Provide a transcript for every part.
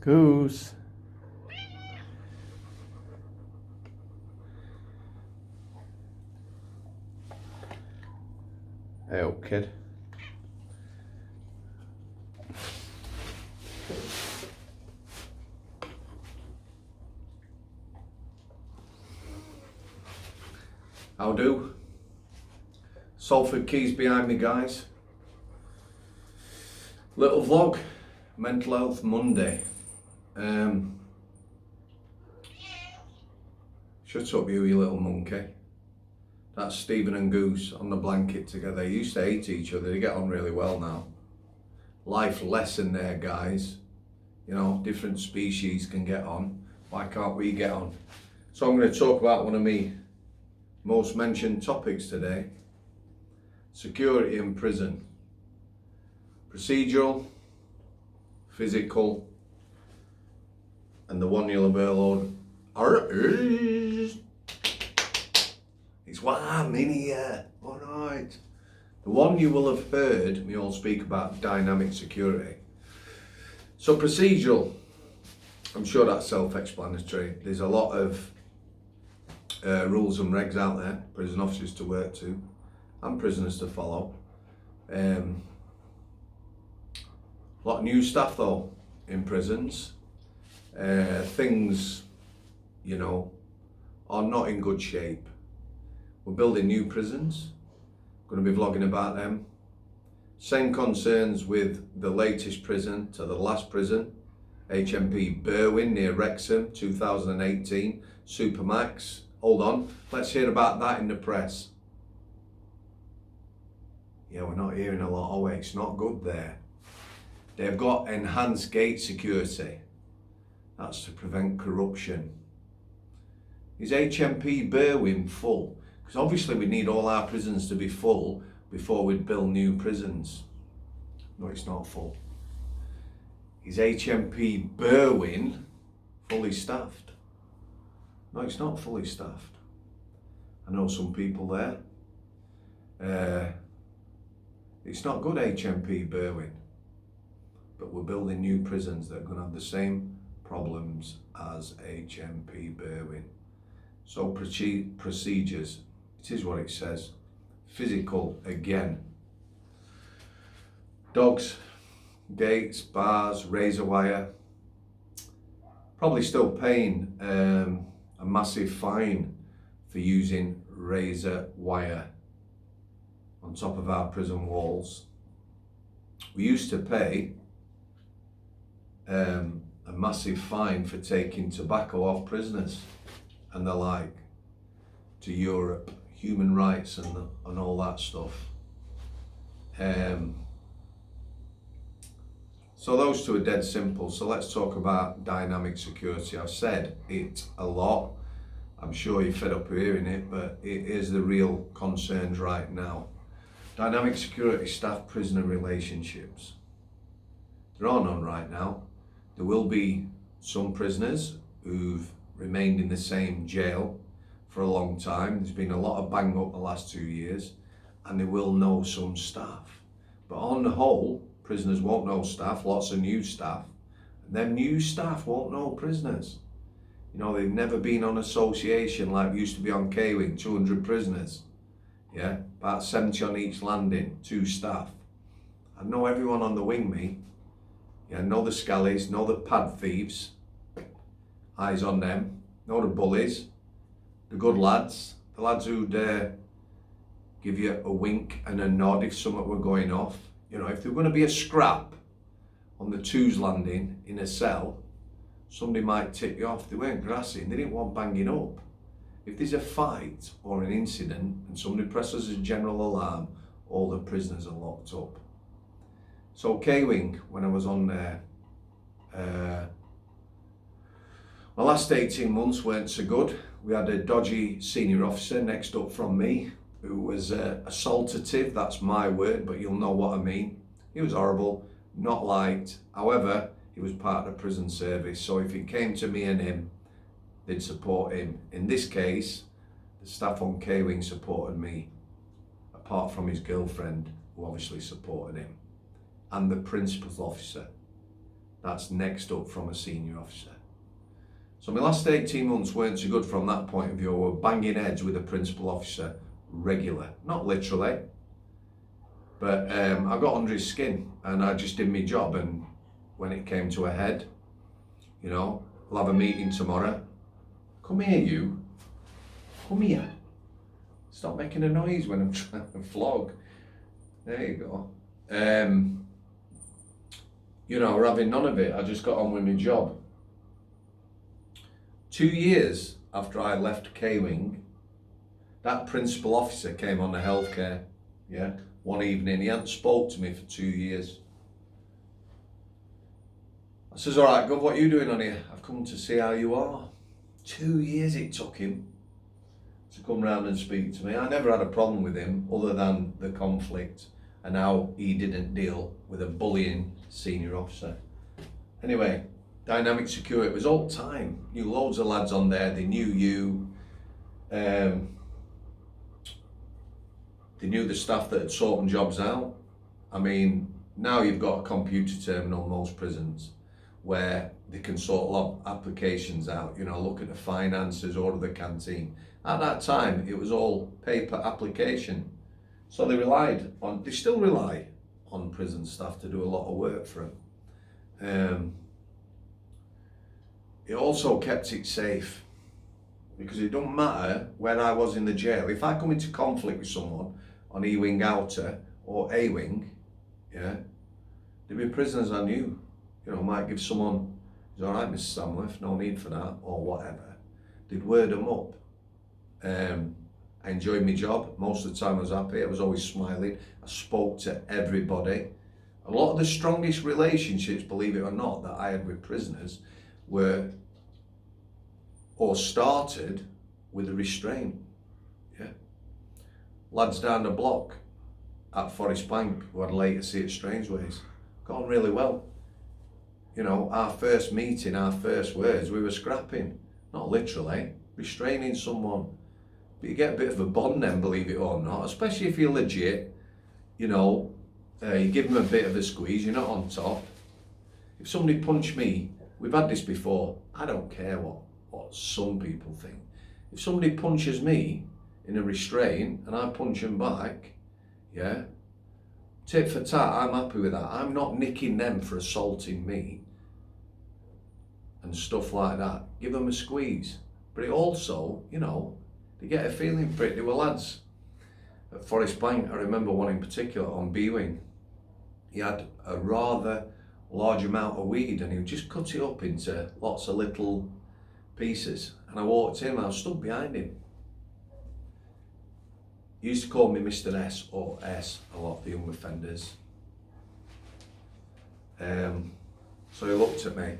Goose. Hey up, kid. How do? Salford Keys behind me, guys. Little vlog, Mental Health Monday. Shut up, you little monkey. That's Stephen and Goose on the blanket together. They used to hate each other. They get on really well now. Life lesson there, guys. You know, different species can get on. Why can't we get on? So I'm going to talk about one of my most mentioned topics today. Security in prison. Procedural, physical, and the one you'll have heard. It's why I'm in here. Alright. The one you will have heard me all speak about, dynamic security. So procedural, I'm sure that's self-explanatory. There's a lot of rules and regs out there, prison officers to work to, and prisoners to follow. A lot of new staff though in prisons. Things, you know, are not in good shape. We're building new prisons. Going to be vlogging about them. Same concerns with the latest prison to the last prison, HMP Berwyn near Wrexham, 2018, Supermax. Hold on, let's hear about that in the press. Yeah, we're not hearing a lot. Oh, it's not good there. They've got enhanced gate security. That's to prevent corruption. Is HMP Berwyn full? Because obviously we need all our prisons to be full before we build new prisons. No, it's not full. Is HMP Berwyn fully staffed? No, it's not fully staffed. I know some people there. It's not good, HMP Berwyn. But we're building new prisons that are going to have the same problems as HMP Berwyn. So procedures, it is what it says. Physical again. Dogs, gates, bars, razor wire. Probably still paying a massive fine for using razor wire on top of our prison walls. We used to pay a massive fine for taking tobacco off prisoners and the like to Europe, human rights and all that stuff. So those two are dead simple. So let's talk about dynamic security. I've said it a lot. I'm sure you're fed up hearing it, but it is the real concerns right now. Dynamic security staff-prisoner relationships. There are none right now. There will be some prisoners who've remained in the same jail for a long time. There's been a lot of bang up the last 2 years, and they will know some staff. But on the whole, prisoners won't know staff, lots of new staff, and them new staff won't know prisoners. You know, they've never been on association like we used to be on K-Wing, 200 prisoners. Yeah, about 70 on each landing, 2 staff. I know everyone on the wing, me. Yeah, know the scallies, know the pad thieves. Eyes on them. Know the bullies, the good lads, the lads who'd give you a wink and a nod if something were going off. You know, if there were going to be a scrap on the 2's landing in a cell, somebody might tip you off. They weren't grassing, they didn't want banging up. If there's a fight or an incident and somebody presses a general alarm, all the prisoners are locked up. So K-Wing, when I was on there, my last 18 months weren't so good. We had a dodgy senior officer next up from me who was assaultative, that's my word, but you'll know what I mean. He was horrible, not liked. However, he was part of the prison service, so if it came to me and him, they'd support him. In this case, the staff on K-Wing supported me, apart from his girlfriend, who obviously supported him, and the principal's officer. That's next up from a senior officer. So my last 18 months weren't so good from that point of view. I were banging heads with a principal officer regular, not literally, but I got under his skin and I just did my job. And when it came to a head, you know, we'll have a meeting tomorrow. Come here, you. Come here. Stop making a noise when I'm trying to flog. There you go. You know, we're having none of it. I just got on with my job. 2 years after I left K-Wing, that principal officer came on the healthcare, yeah, one evening. He hadn't spoke to me for 2 years. I says, all right, Gov, what are you doing on here? I've come to see how you are. 2 years it took him to come round and speak to me. I never had a problem with him other than the conflict and how he didn't deal with a bullying senior officer. Anyway, dynamic security, it was old time. Knew loads of lads on there, they knew you. They knew the staff that had sorting jobs out. I mean, now you've got a computer terminal in most prisons where they can sort a lot of applications out, you know, look at the finances, order the canteen. At that time, it was all paper application. So they still rely on prison staff to do a lot of work for them. It also kept it safe because it don't matter where I was in the jail. If I come into conflict with someone on E-Wing Outer or A-Wing, yeah, there'd be prisoners I knew. You know, might give someone, it's all right, Mr. Samworth, no need for that, or whatever. They'd word them up. I enjoyed my job. Most of the time I was happy. I was always smiling. I spoke to everybody. A lot of the strongest relationships, believe it or not, that I had with prisoners were or started with a restraint. Yeah. Lads down the block at Forest Bank who I'd later see at Strangeways got on really well. You know, our first meeting, our first words, we were scrapping, not literally, restraining someone. But you get a bit of a bond then, believe it or not, especially if you're legit, you know, you give them a bit of a squeeze, you're not on top. If somebody punched me, we've had this before, I don't care what some people think. If somebody punches me in a restraint and I punch them back, yeah, tit for tat, I'm happy with that. I'm not nicking them for assaulting me and stuff like that. Give them a squeeze. But it also, you know, they get a feeling for it. There were lads at Forest Bank, I remember one in particular on B-Wing. He had a rather large amount of weed and he would just cut it up into lots of little pieces. And I walked in and I was stood behind him. He used to call me Mr. S or S, a lot of the young offenders. So he looked at me.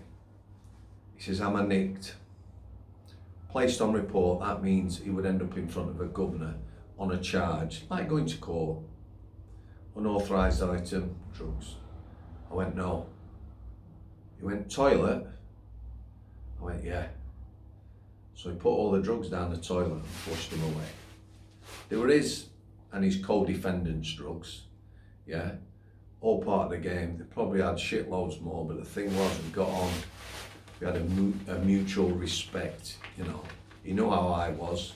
He says, am I nicked? Placed on report, that means he would end up in front of a governor on a charge, like going to court. Unauthorised item, drugs. I went, no. He went, toilet? I went, yeah. So he put all the drugs down the toilet and flushed them away. They were his and his co-defendant's drugs, yeah, all part of the game. They probably had shitloads more, but the thing was, we got on. We had a mutual respect, you know. He knew how I was.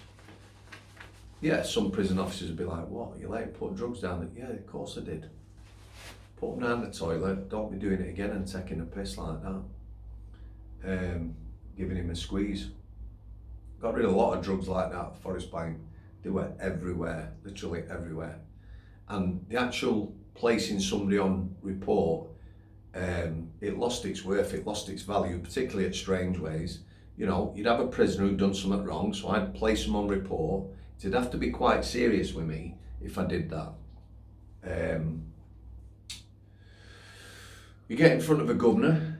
Yeah, some prison officers would be like, what, you let him put drugs down there? Yeah, of course I did. Put them down the toilet, don't be doing it again and taking a piss like that. Giving him a squeeze. Got rid of a lot of drugs like that at Forest Bank. They were everywhere, literally everywhere. And the actual placing somebody on report, it lost its worth, it lost its value, particularly at Strangeways. You know, you'd have a prisoner who'd done something wrong, so I'd place him on report. It'd have to be quite serious with me if I did that. You get in front of a governor,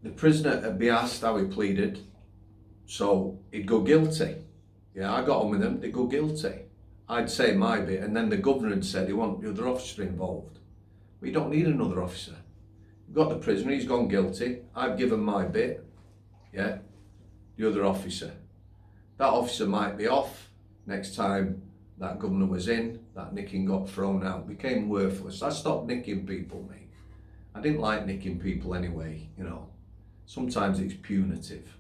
the prisoner would be asked how he pleaded, so he'd go guilty. Yeah, I got on with him, they'd go guilty. I'd say my bit, and then the governor had said, you want the other officer involved. But you don't need another officer. You've got the prisoner, he's gone guilty, I've given my bit, yeah, the other officer. That officer might be off next time that governor was in, that nicking got thrown out, became worthless. I stopped nicking people, mate. I didn't like nicking people anyway, you know. Sometimes it's punitive.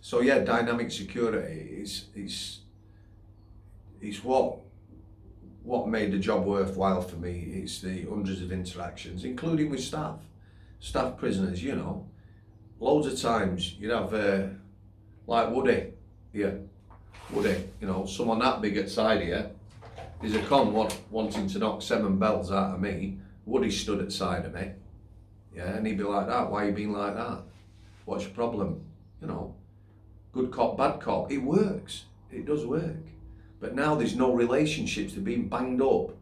So yeah, dynamic security is what made the job worthwhile for me. It's the hundreds of interactions, including with staff prisoners, you know. Loads of times you'd have, like Woody, Woody, you know, someone that big at side here, there's a con wanting to knock 7 bells out of me. Woody stood at side of me, yeah, and he'd be like that, why you being like that? What's your problem? You know, good cop, bad cop, it works, it does work. But now there's no relationships, they're being banged up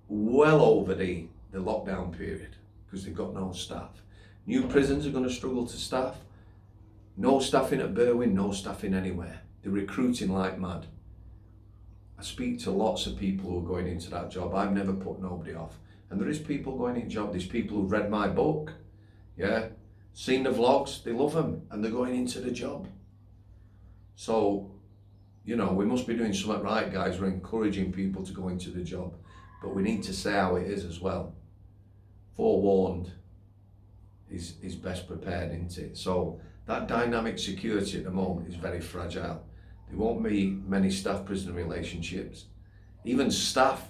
well over the lockdown period because they've got no staff. New prisons are going to struggle to staff. No staffing at Berwyn, no staffing anywhere. They're recruiting like mad. I speak to lots of people who are going into that job. I've never put nobody off. And there is people going into job. There's people who've read my book, yeah, seen the vlogs, they love them, and they're going into the job. So, you know, we must be doing something right, guys. We're encouraging people to go into the job, but we need to say how it is as well. Forewarned is best prepared, isn't it? So that dynamic security at the moment is very fragile. There won't be many staff-prisoner relationships. Even staff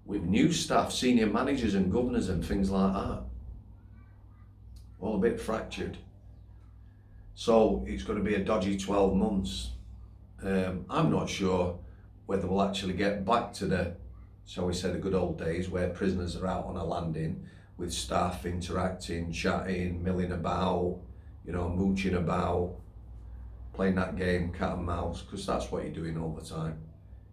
with new staff, senior managers and governors and things like that. All a bit fractured. So it's going to be a dodgy 12 months. I'm not sure whether we'll actually get back to the, shall we say, the good old days where prisoners are out on a landing with staff interacting, chatting, milling about, you know, mooching about, playing that game, cat and mouse, because that's what you're doing all the time.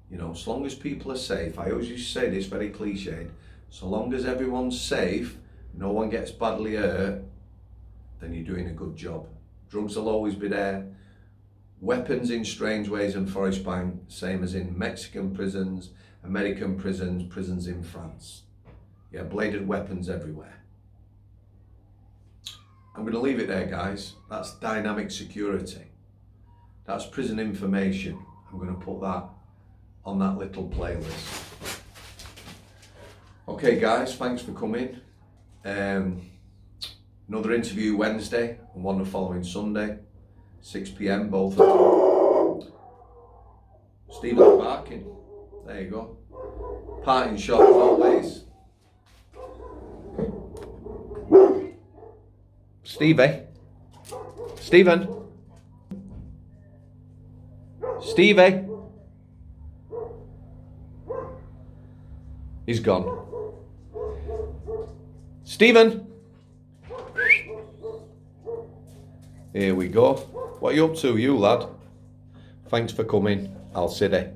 You know, as long as people are safe, I always used to say this, very cliched, so long as everyone's safe, no one gets badly hurt, then you're doing a good job. Drugs will always be there. Weapons in Strangeways and Forest Bank, same as in Mexican prisons, American prisons, prisons in France. Yeah, bladed weapons everywhere. I'm going to leave it there, guys. That's dynamic security. That's prison information. I'm going to put that on that little playlist. Okay, guys, thanks for coming. Another interview Wednesday and one the following Sunday, 6 p.m. both of them. Stephen's barking. There you go. Parting shot as always. Stevie. Stephen. Stevie. He's gone. Stephen. Here we go. What are you up to, you lad? Thanks for coming. I'll see you.